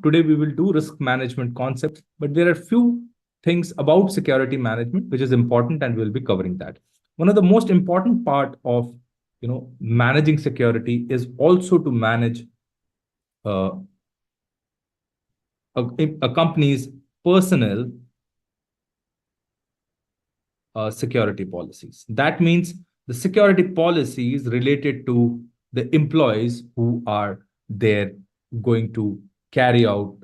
today we will do risk management concepts, but there are few things about security management which is important, and we'll be covering that. One of the most important part of managing security is also to manage uh, a company's personnel security policies. That means the security policies related to the employees who are there going to carry out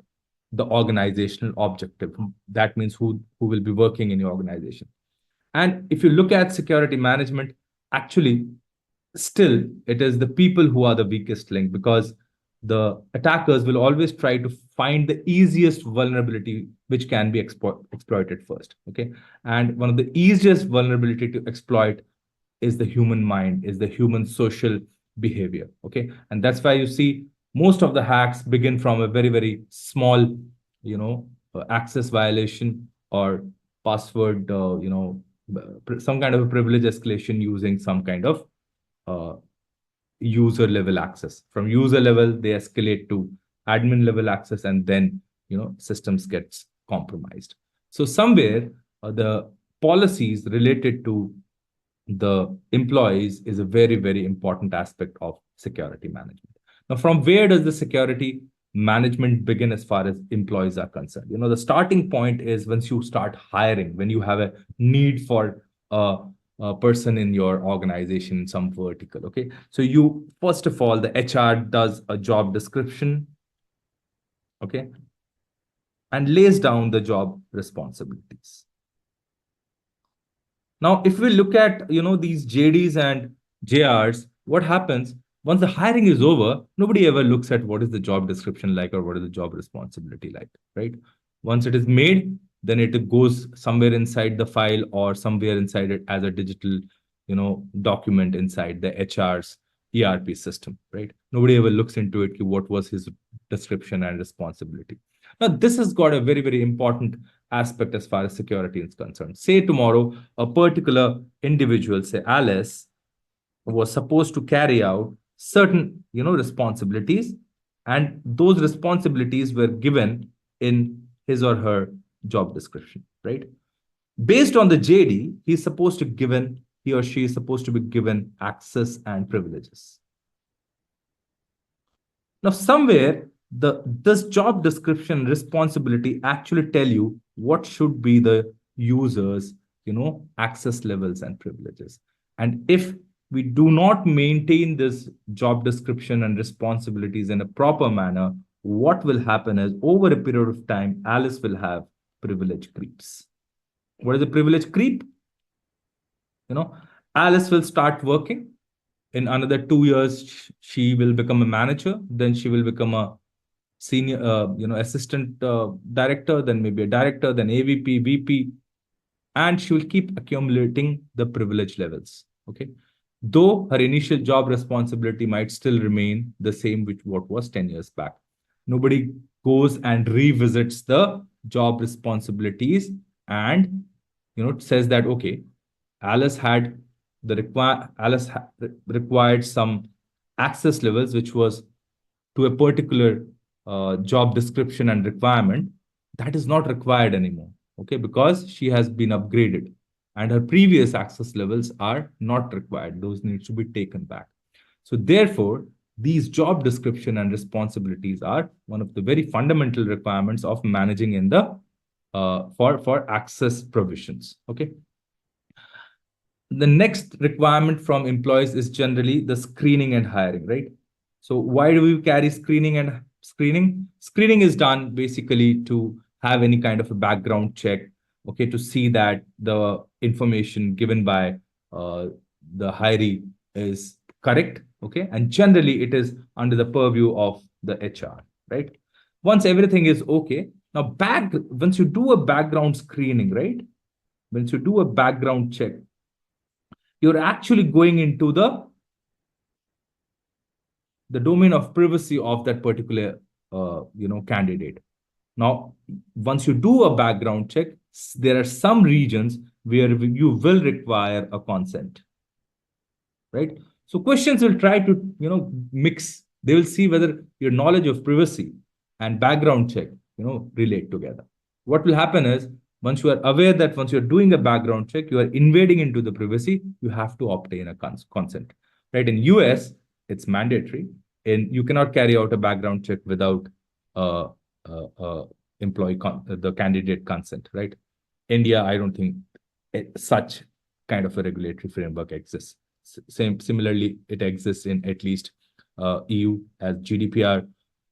the organizational objective. That means who will be working in your organization. And if you look at security management, actually, still it is the people who are the weakest link, because the attackers will always try to find the easiest vulnerability which can be exploited first. Okay. And one of the easiest vulnerability to exploit is the human mind, is the human social behavior. Okay. And that's why you see most of the hacks begin from a very, very small, access violation or password, some kind of a privilege escalation using some kind of user level access. From user level, they escalate to admin level access, and then systems gets compromised. So somewhere the policies related to the employees is a very, very important aspect of security management. Now, from where does the security management begin as far as employees are concerned? The starting point is once you start hiring, when you have a need for a person in your organization in some vertical. Okay. So you, first of all, the HR does a job description. Okay. And lays down the job responsibilities. Now, if we look at, these JDs and JRs, what happens once the hiring is over? Nobody ever looks at what is the job description like or what is the job responsibility like, right? Once it is made, then it goes somewhere inside the file or somewhere inside it as a digital, document inside the HR's ERP system, right? Nobody ever looks into it. What was his description and responsibility? Now, this has got a very, very important aspect as far as security is concerned. Say tomorrow, a particular individual, say Alice, was supposed to carry out certain, responsibilities, and those responsibilities were given in his or her job description, right? Based on the JD, he or she is supposed to be given access and privileges. Now, somewhere this job description responsibility actually tell you what should be the users, access levels and privileges. And if we do not maintain this job description and responsibilities in a proper manner, what will happen is over a period of time, Alice will have privilege creeps. What is a privilege creep? Alice will start working. In another 2 years, she will become a manager. Then she will become a senior, assistant director, then maybe a director, then AVP, VP, and she will keep accumulating the privilege levels. Okay. Though her initial job responsibility might still remain the same with what was 10 years back. Nobody goes and revisits the job responsibilities and, says that, okay, Alice required some access levels, which was to a particular job description and requirement. That is not required anymore. Okay, because she has been upgraded and her previous access levels are not required. Those need to be taken back. So therefore, these job description and responsibilities are one of the very fundamental requirements of managing in the for access provisions. Okay. The next requirement from employees is generally the screening and hiring, right? So why do we carry screening and screening? Screening is done basically to have any kind of a background check, okay, to see that the information given by the hiree is correct, okay? And generally it is under the purview of the HR, right? Once everything is okay, now once you do a background screening, right? Once you do a background check, you're actually going into the domain of privacy of that particular candidate. Now, once you do a background check, there are some regions where you will require a consent, right? So questions will try to mix. They will see whether your knowledge of privacy and background check, relate together. What will happen is, once you are aware that once you're doing a background check, you are invading into the privacy, you have to obtain a consent. Right? In US, it's mandatory. And you cannot carry out a background check without uh, the candidate consent, right? India, I don't think such kind of a regulatory framework exists. Similarly, it exists in at least EU as GDPR.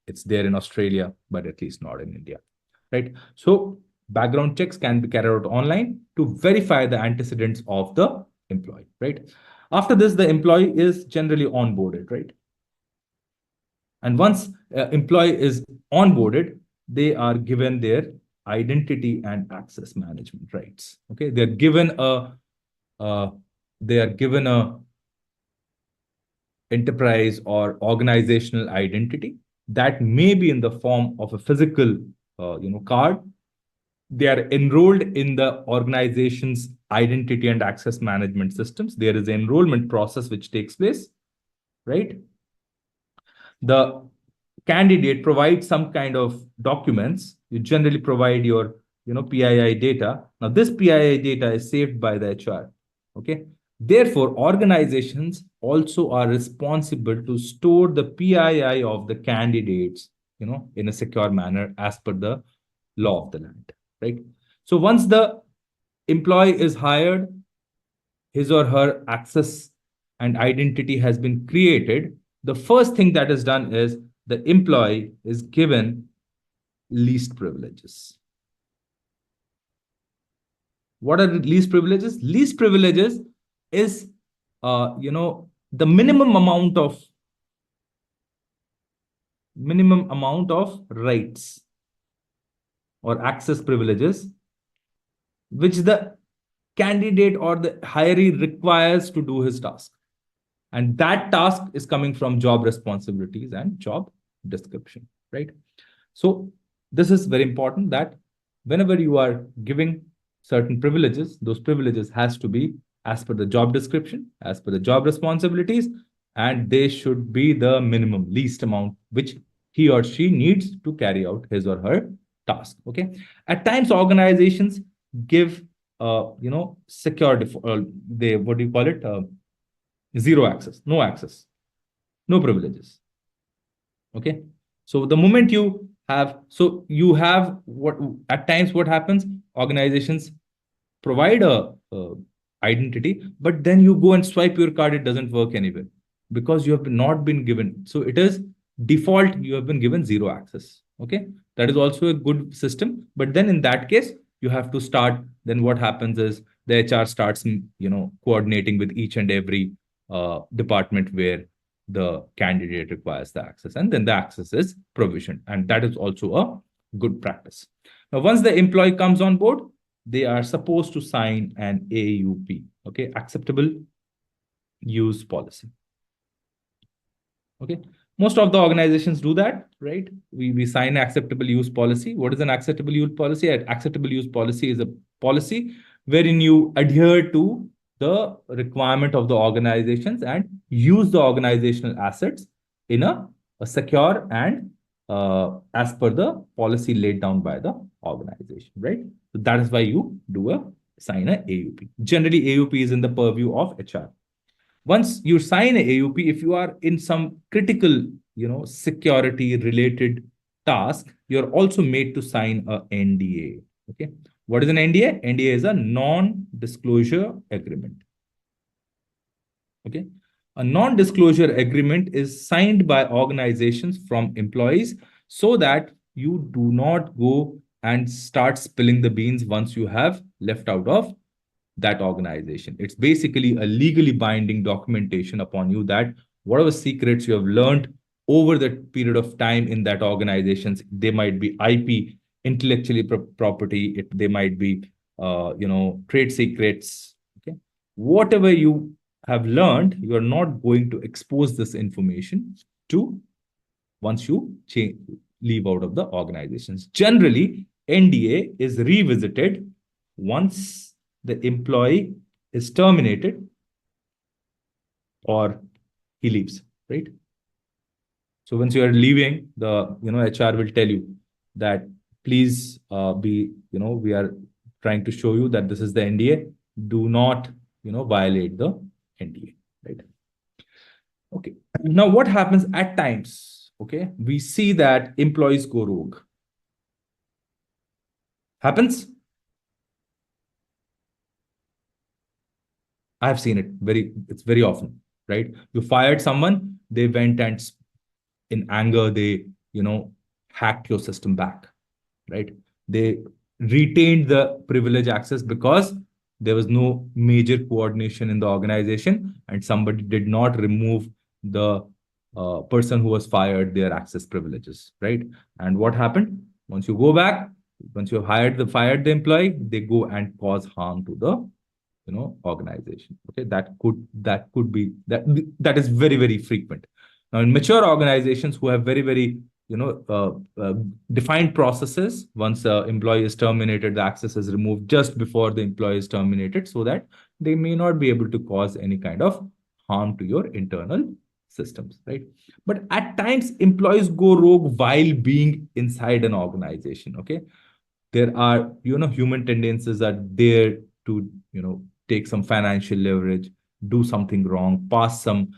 It's there in Australia, but at least not in India, right? So background checks can be carried out online to verify the antecedents of the employee, right? After this, the employee is generally onboarded, right? And once employee is onboarded, they are given their identity and access management rights. Okay, uh, they are given a enterprise or organizational identity that may be in the form of a physical, card. They are enrolled in the organization's identity and access management systems. There is an enrollment process which takes place, right? The candidate provides some kind of documents. You generally provide your PII data. Now this PII data is saved by the HR. Okay. Therefore, organizations also are responsible to store the PII of the candidates, in a secure manner as per the law of the land, right? So once the employee is hired, his or her access and identity has been created, the first thing that is done is the employee is given least privileges. What are the least privileges? Least privileges is, the minimum amount of rights or access privileges which the candidate or the hiree requires to do his task. And that task is coming from job responsibilities and job description, right? So this is very important that whenever you are giving certain privileges, those privileges has to be as per the job description, as per the job responsibilities, and they should be the minimum, least amount, which he or she needs to carry out his or her task. Okay. At times, organizations give, security. They what do you call it? Zero access, no privileges. Okay. So the moment you have, what at times what happens, organizations provide a identity, but then you go and swipe your card, it doesn't work anywhere because you have not been given. So it is default, you have been given zero access. Okay. That is also a good system. But then in that case, you have to start, then what happens is the HR starts, coordinating with each and every department where the candidate requires the access, and then the access is provisioned, and that is also a good practice. Now, once the employee comes on board, they are supposed to sign an AUP, okay, acceptable use policy. Okay, most of the organizations do that, right? We sign acceptable use policy. What is an acceptable use policy? An acceptable use policy is a policy wherein you adhere to the requirement of the organizations and use the organizational assets in a secure and as per the policy laid down by the organization, right? So that is why you do a sign a AUP. Generally, AUP is in the purview of HR. Once you sign a AUP, if you are in some critical, security related task, you're also made to sign a NDA. Okay. What is an NDA? NDA is a non-disclosure agreement. Okay. A non-disclosure agreement is signed by organizations from employees so that you do not go and start spilling the beans once you have left out of that organization. It's basically a legally binding documentation upon you that whatever secrets you have learned over the period of time in that organizations, they might be IP, intellectually property, they might be, trade secrets. Okay, whatever you have learned, you are not going to expose this information to once you leave out of the organizations. Generally, NDA is revisited once the employee is terminated or he leaves, right? So once you are leaving, the HR will tell you that please be we are trying to show you that this is the NDA. Do not violate the NDA, right? Okay. Now what happens at times? Okay, we see that employees go rogue. Happens. I've seen it it's very often, right? You fired someone, they went and in anger, they, hacked your system back, right? They retained the privilege access because there was no major coordination in the organization and somebody did not remove the person who was fired their access privileges, right? And what happened? Once you go back, once you have fired the employee, they go and cause harm to the organization. Okay, that could be that is very, very frequent. Now in mature organizations who have very, very defined processes, once employee is terminated, the access is removed just before the employee is terminated, so that they may not be able to cause any kind of harm to your internal systems, right? But at times employees go rogue while being inside an organization. Okay, there are human tendencies are there to take some financial leverage, do something wrong, pass some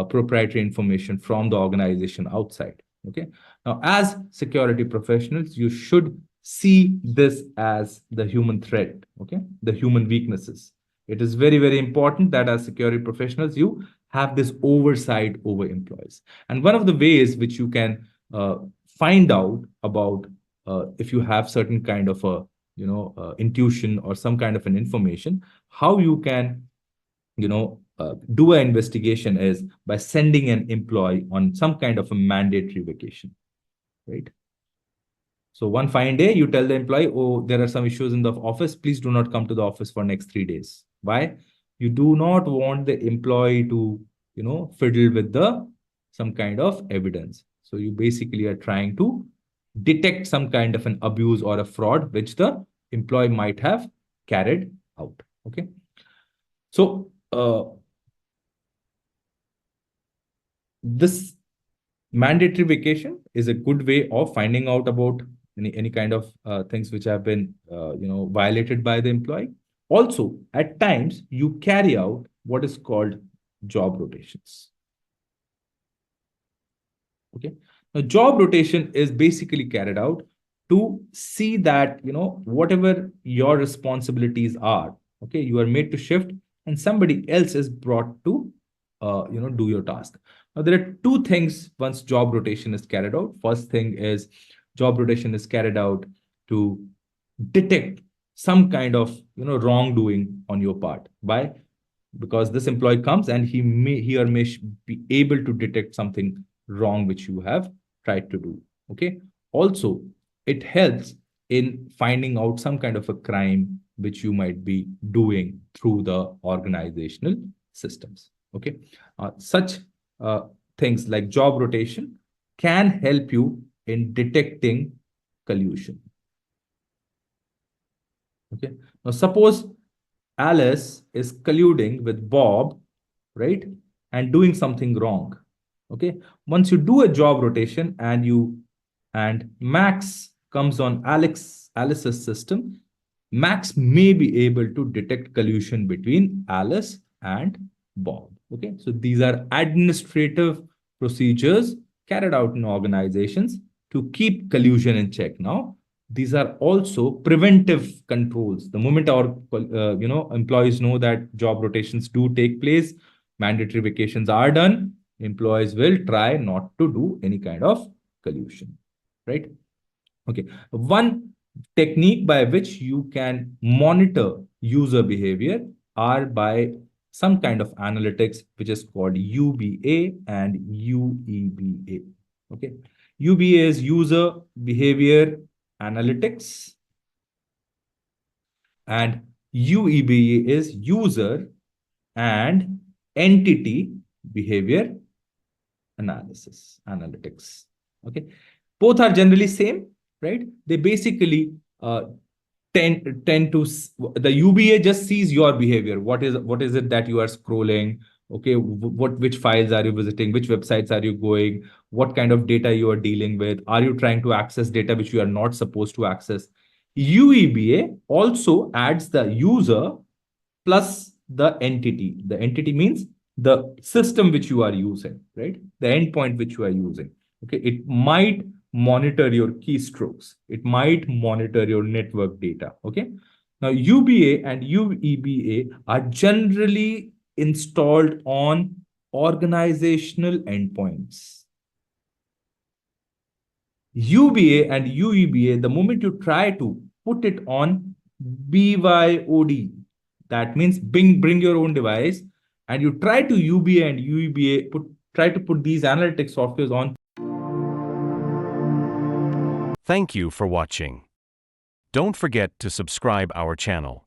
proprietary information from the organization outside. Okay, now as security professionals you should see this as the human threat, okay, the human weaknesses. It is very, very important that as security professionals you have this oversight over employees. And one of the ways which you can find out about if you have certain kind of a intuition or some kind of an information, how you can do an investigation is by sending an employee on some kind of a mandatory vacation, right? So one fine day, you tell the employee, oh, there are some issues in the office. Please do not come to the office for next 3 days. Why? You do not want the employee to, fiddle with some kind of evidence. So you basically are trying to detect some kind of an abuse or a fraud which the employee might have carried out. Okay. So this mandatory vacation is a good way of finding out about any kind of things which have been violated by the employee. Also, at times you carry out what is called job rotations. Okay, now job rotation is basically carried out to see that whatever your responsibilities are, okay, you are made to shift and somebody else is brought to do your task. Now there are two things once job rotation is carried out. First thing is job rotation is carried out to detect some kind of wrongdoing on your part. Why? Because this employee comes and he or may be able to detect something wrong which you have tried to do. Okay, also it helps in finding out some kind of a crime which you might be doing through the organizational systems. Okay, such things like job rotation can help you in detecting collusion. Okay, now suppose Alice is colluding with Bob, right, and doing something wrong. Okay, once you do a job rotation and Max comes on Alice's system, Max may be able to detect collusion between Alice and Bob. Okay, so these are administrative procedures carried out in organizations to keep collusion in check. Now these are also preventive controls. The moment our employees know that job rotations do take place, mandatory vacations are done, employees will try not to do any kind of collusion, right? Okay, one technique by which you can monitor user behavior are by some kind of analytics which is called UBA and UEBA. Okay, UBA is user behavior analytics and UEBA is user and entity behavior analytics. Okay, both are generally same, right? They basically tend to the UBA just sees your behavior. What is it that you are scrolling? Okay, which files are you visiting, which websites are you going, what kind of data you are dealing with, are you trying to access data which you are not supposed to access. UEBA also adds the user plus the entity. The entity means the system which you are using, right? The endpoint which you are using. Okay, it might monitor your keystrokes. It might monitor your network data. Okay. Now, UBA and UEBA are generally installed on organizational endpoints. UBA and UEBA, the moment you try to put it on BYOD, that means bring your own device, and you try to UBA and UEBA, try to put these analytics softwares on. Thank you for watching. Don't forget to subscribe our channel.